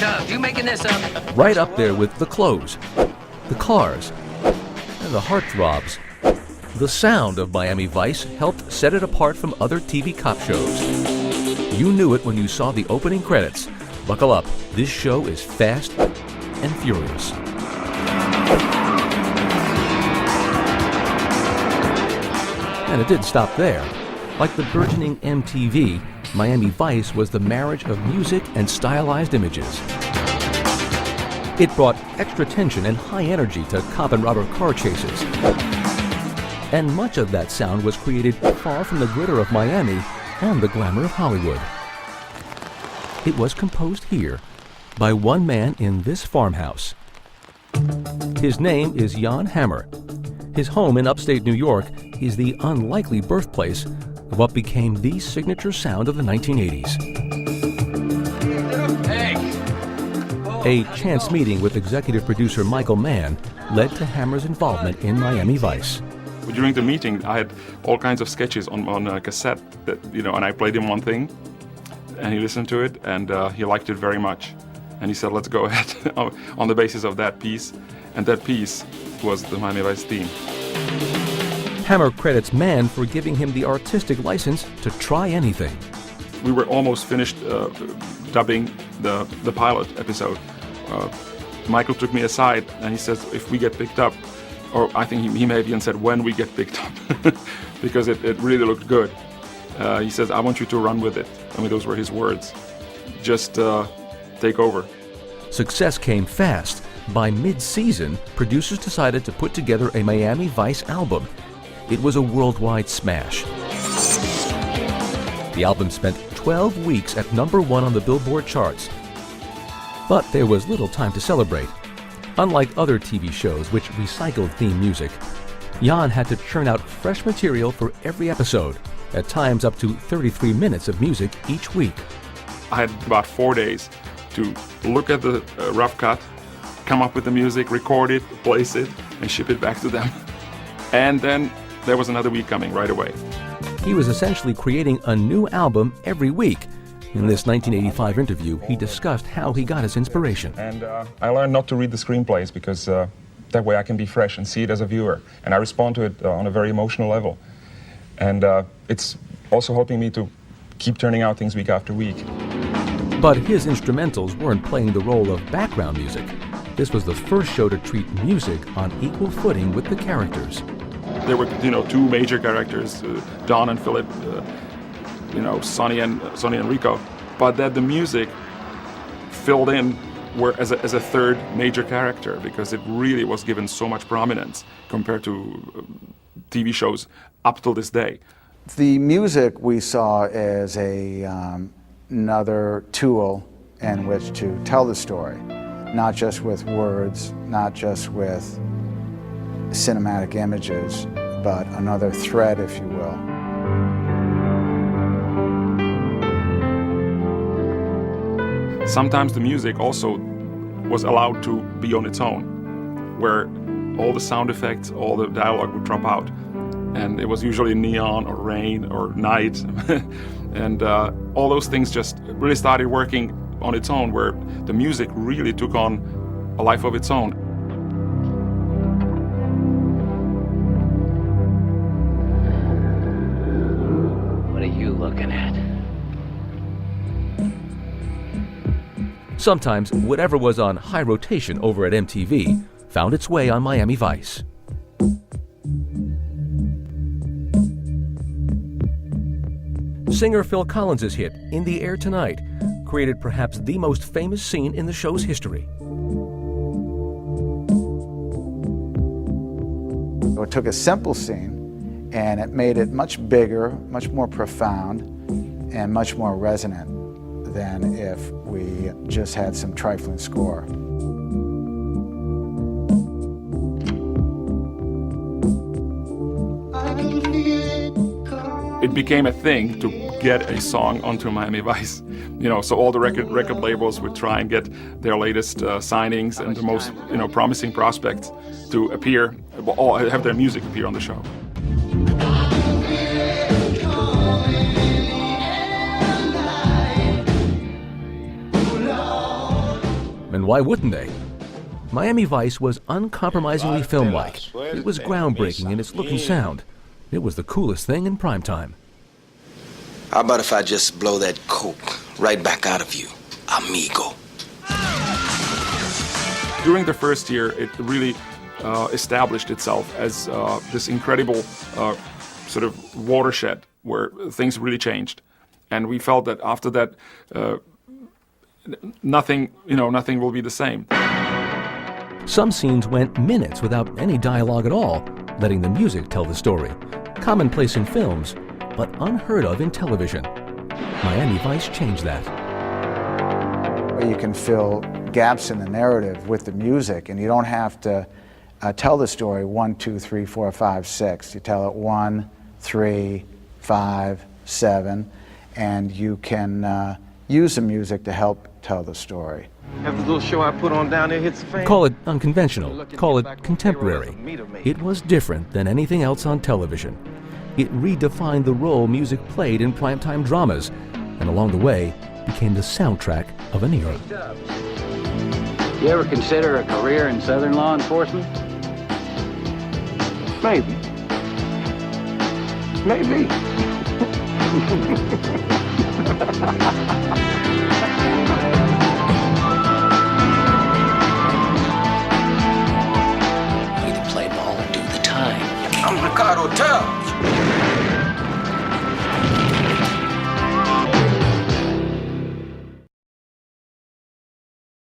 Chubb, you making this up? Right up there with the clothes, the cars, and the heartthrobs. The sound of Miami Vice helped set it apart from other TV cop shows. You knew it when you saw the opening credits. Buckle up, this show is fast and furious. And it didn't stop there. Like the burgeoning MTV, Miami Vice was the marriage of music and stylized images. It brought extra tension and high energy to cop and robber car chases. And much of that sound was created far from the glitter of Miami and the glamour of Hollywood. It was composed here by one man in this farmhouse. His name is Jan Hammer. His home in upstate New York is the unlikely birthplace of what became the signature sound of the 1980s. A chance meeting with executive producer Michael Mann led to Hammer's involvement in Miami Vice. During the meeting, I had all kinds of sketches on a cassette that, and I played him one thing, and he listened to it, and he liked it very much. And he said, let's go ahead on the basis of that piece. And that piece was the Miami Vice theme. Hammer credits Mann for giving him the artistic license to try anything. We were almost finished dubbing the pilot episode. Michael took me aside and he says, if we get picked up, or I think he may have even said when we get picked up, because it really looked good. He says, I want you to run with it. I mean, those were his words. Just take over. Success came fast. By mid-season, producers decided to put together a Miami Vice album. It was a worldwide smash. The album spent 12 weeks at #1 on the Billboard charts. But there was little time to celebrate. Unlike other TV shows which recycled theme music, Jan had to churn out fresh material for every episode, at times up to 33 minutes of music each week. I had about 4 days to look at the rough cut, come up with the music, record it, place it, and ship it back to them. And then there was another week coming right away. He was essentially creating a new album every week. In this 1985 interview, he discussed how he got his inspiration. And I learned not to read the screenplays because that way I can be fresh and see it as a viewer. And I respond to it on a very emotional level. And it's also helping me to keep turning out things week after week. But his instrumentals weren't playing the role of background music. This was the first show to treat music on equal footing with the characters. There were, two major characters, Don and Philip, Sonny and Rico, but that the music filled in as a third major character because it really was given so much prominence compared to TV shows up till this day. The music we saw as another tool in which to tell the story, not just with words, not just with cinematic images, but another thread, if you will. Sometimes the music also was allowed to be on its own, where all the sound effects, all the dialogue would drop out. And it was usually neon or rain or night. And all those things just really started working on its own, where the music really took on a life of its own. What are you looking at? Sometimes, whatever was on high rotation over at MTV found its way on Miami Vice. Singer Phil Collins' hit, In the Air Tonight, created perhaps the most famous scene in the show's history. It took a simple scene and it made it much bigger, much more profound, and much more resonant than if we just had some trifling score. It became a thing to get a song onto Miami Vice. So all the record labels would try and get their latest signings and the most promising prospects to appear, or have their music appear on the show. And why wouldn't they? Miami Vice was uncompromisingly film-like. It was groundbreaking in its look and sound. It was the coolest thing in primetime. How about if I just blow that coke right back out of you, amigo? During the first year, it really established itself as this incredible sort of watershed where things really changed. And we felt that after that, nothing will be the same. Some scenes went minutes without any dialogue at all, letting the music tell the story. Commonplace in films, but unheard of in television. Miami Vice changed that. You can fill gaps in the narrative with the music, and you don't have to tell the story 1, 2, 3, 4, 5, 6. You tell it 1, 3, 5, 7, and you can use the music to help tell the story. Have the little show I put on down there hits the fan? Call it unconventional, call it contemporary. It was different than anything else on television. It redefined the role music played in primetime dramas, and along the way, became the soundtrack of an era. You ever consider a career in Southern law enforcement? Maybe. Maybe. You can play ball and do the time. I'm Ricardo Tell.